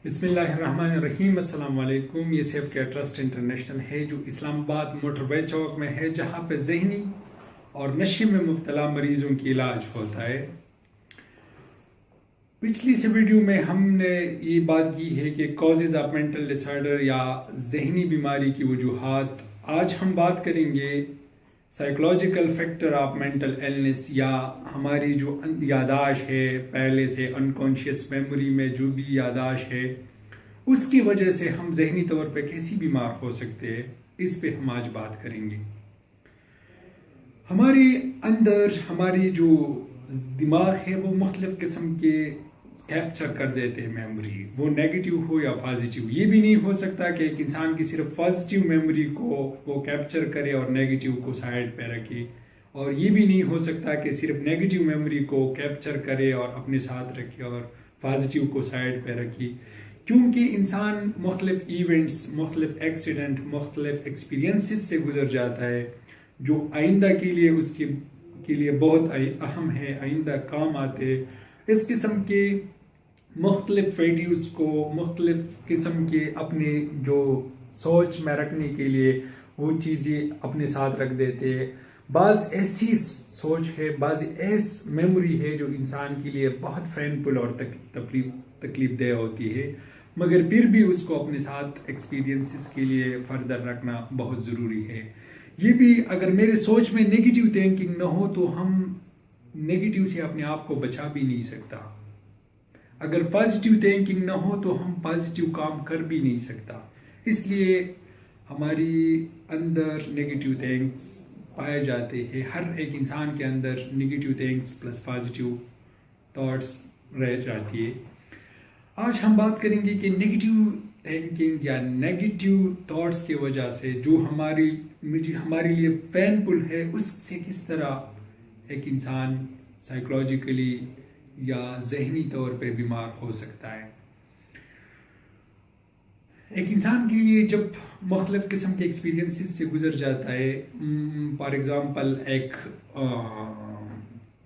بسم اللہ الرحمن الرحیم۔ السلام علیکم۔ یہ سیف کیئر ٹرسٹ انٹرنیشنل ہے جو اسلام آباد موٹر وے چوک میں ہے، جہاں پہ ذہنی اور نشے میں مبتلا مریضوں کی علاج ہوتا ہے۔ پچھلی سے ویڈیو میں ہم نے یہ بات کی ہے کہ causes of mental disorder یا ذہنی بیماری کی وجوہات۔ آج ہم بات کریں گے psychological factor of mental illness, یا ہماری جو یادداشت ہے پہلے سے انکانشیس میموری میں جو بھی یادداشت ہے، اس کی وجہ سے ہم ذہنی طور پہ کیسی بیمار ہو سکتے ہیں، اس پہ ہم آج بات کریں گے۔ ہمارے اندر ہماری جو دماغ ہے وہ مختلف قسم کے کیپچر کر دیتے ہیں میموری، وہ نیگیٹو ہو یا پازیٹیو۔ یہ بھی نہیں ہو سکتا کہ ایک انسان کی صرف پازیٹیو میموری کو وہ کیپچر کرے اور نیگیٹو کو سائڈ پہ رکھے، اور یہ بھی نہیں ہو سکتا کہ صرف نیگیٹو میموری کو کیپچر کرے اور اپنے ساتھ رکھے اور پازیٹیو کو سائڈ پہ رکھے، کیونکہ انسان مختلف ایونٹس، مختلف ایکسیڈنٹ، مختلف ایکسپیرینسز سے گزر جاتا ہے جو آئندہ کے لیے اس کے لیے بہت اہم ہے، آئندہ کام آتے۔ اس قسم کے مختلف ویڈیوز کو مختلف قسم کے اپنے جو سوچ میں رکھنے کے لیے وہ چیزیں اپنے ساتھ رکھ دیتے ہیں۔ بعض ایسی سوچ ہے، بعض ایسی میموری ہے جو انسان کے لیے بہت پینفل اور تکلیف دہ ہوتی ہے، مگر پھر بھی اس کو اپنے ساتھ ایکسپیرینسز کے لیے فردر رکھنا بہت ضروری ہے۔ یہ بھی اگر میرے سوچ میں نیگیٹو تھنکنگ نہ ہو تو ہم نیگیٹو سے اپنے آپ کو بچا بھی نہیں سکتا، اگر پازیٹیو تھنکنگ نہ ہو تو ہم پازیٹیو کام کر بھی نہیں سکتا۔ اس لیے ہماری اندر نیگیٹو تھنکس پائے جاتے ہیں، ہر ایک انسان کے اندر negative thinks plus positive thoughts رہ جاتی ہے۔ آج ہم بات کریں گے کہ نیگیٹو تھنکنگ یا نیگیٹو تھاٹس کی وجہ سے جو ہمارے لیے پینفل ہے، اس سے کس طرح ایک انسان سائیکولوجیکلی یا ذہنی طور پہ بیمار ہو سکتا ہے۔ ایک انسان کے لیے جب مختلف قسم کے ایکسپیرینسز سے گزر جاتا ہے، فار ایگزامپل ایک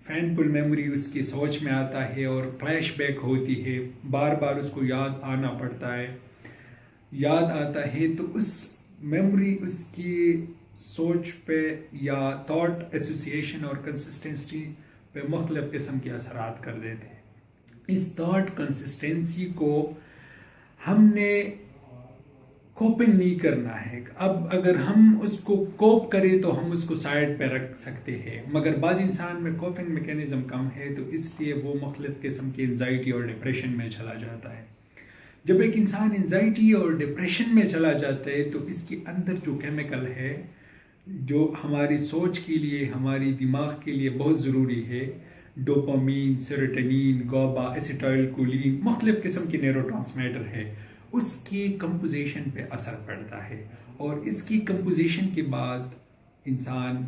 پینفل میموری اس کی سوچ میں آتا ہے اور فلیش بیک ہوتی ہے، بار بار اس کو یاد آنا پڑتا ہے، یاد آتا ہے، تو اس میموری اس کی سوچ پہ یا تھاٹ ایسوسیشن اور کنسسٹنسی پہ مختلف قسم کے اثرات کر دیتے ہیں۔ اس تھاٹ کنسسٹنسی کو ہم نے کوپنگ نہیں کرنا ہے۔ اب اگر ہم اس کو کوپ کریں تو ہم اس کو سائڈ پہ رکھ سکتے ہیں، مگر بعض انسان میں کوپنگ میکینزم کم ہے، تو اس لیے وہ مختلف قسم کی انزائٹی اور ڈپریشن میں چلا جاتا ہے۔ جب ایک انسان انزائٹی اور ڈپریشن میں چلا جاتا ہے تو اس کے اندر جو کیمیکل ہے جو ہماری سوچ کے لیے، ہماری دماغ کے لیے بہت ضروری ہے، ڈوپامین، سیروٹونین، گابا، ایسیٹائل کولین، مختلف قسم کے نیورو ٹرانسمیٹر ہے، اس کی کمپوزیشن پہ اثر پڑتا ہے، اور اس کی کمپوزیشن کے بعد انسان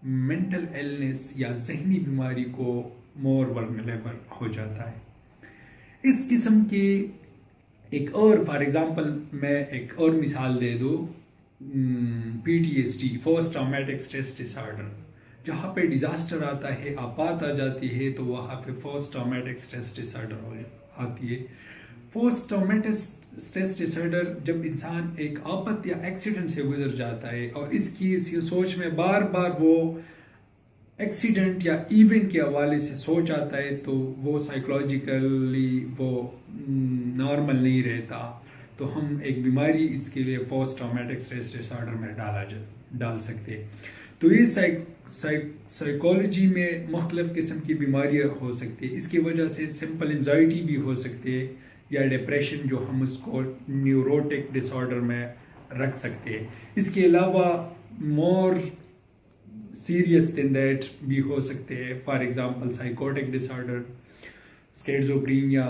مینٹل ایلنس یا ذہنی بیماری کو مور ولنریبل ہو جاتا ہے۔ اس قسم کے ایک اور فار ایگزامپل میں ایک اور مثال دے دوں، PTSD، post traumatic stress dis order, جہاں پہ ڈیزاسٹر آتا ہے، آفات آ جاتی ہے، تو وہاں پہ post traumatic stress dis order آتی ہے۔ Post traumatic stress dis order جب انسان ایک آفت یا ایکسیڈنٹ سے گزر جاتا ہے اور اس کی سوچ میں بار بار وہ ایکسیڈنٹ یا ایونٹ کے حوالے سے سوچ آتا ہے، تو وہ سائیکولوجیکلی وہ نارمل نہیں رہتا، تو ہم ایک بیماری اس کے لیے post traumatic stress dis order میں ڈال سکتے۔ تو یہ سائیکالوجی میں مختلف قسم کی بیماریاں ہو سکتی ہے، اس کی وجہ سے سمپل انزائٹی بھی ہو سکتی ہے، یا ڈپریشن جو ہم اس کو نیوروٹک ڈس آرڈر میں رکھ سکتے ہیں۔ اس کے علاوہ مور سیریس دین دیٹ بھی ہو سکتے ہیں، for example psychotic disorder, schizophrenia,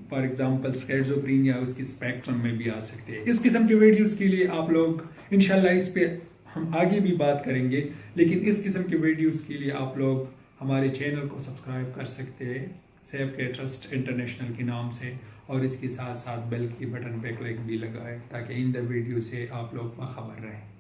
for example schizophrenia اس کی اسپیکٹرم میں بھی آ سکتے ہیں۔ اس قسم کے ویڈیوز کے لیے آپ لوگ انشاءاللہ اس پہ ہم آگے بھی بات کریں گے، لیکن اس قسم کے ویڈیوز کے لیے آپ لوگ ہمارے چینل کو سبسکرائب کر سکتے ہیں سیف کیئر ٹرسٹ انٹرنیشنل کے نام سے، اور اس کے ساتھ ساتھ بیل کی بٹن پہ کلک بھی لگائیں تاکہ ان ویڈیو سے آپ لوگ باخبر رہیں۔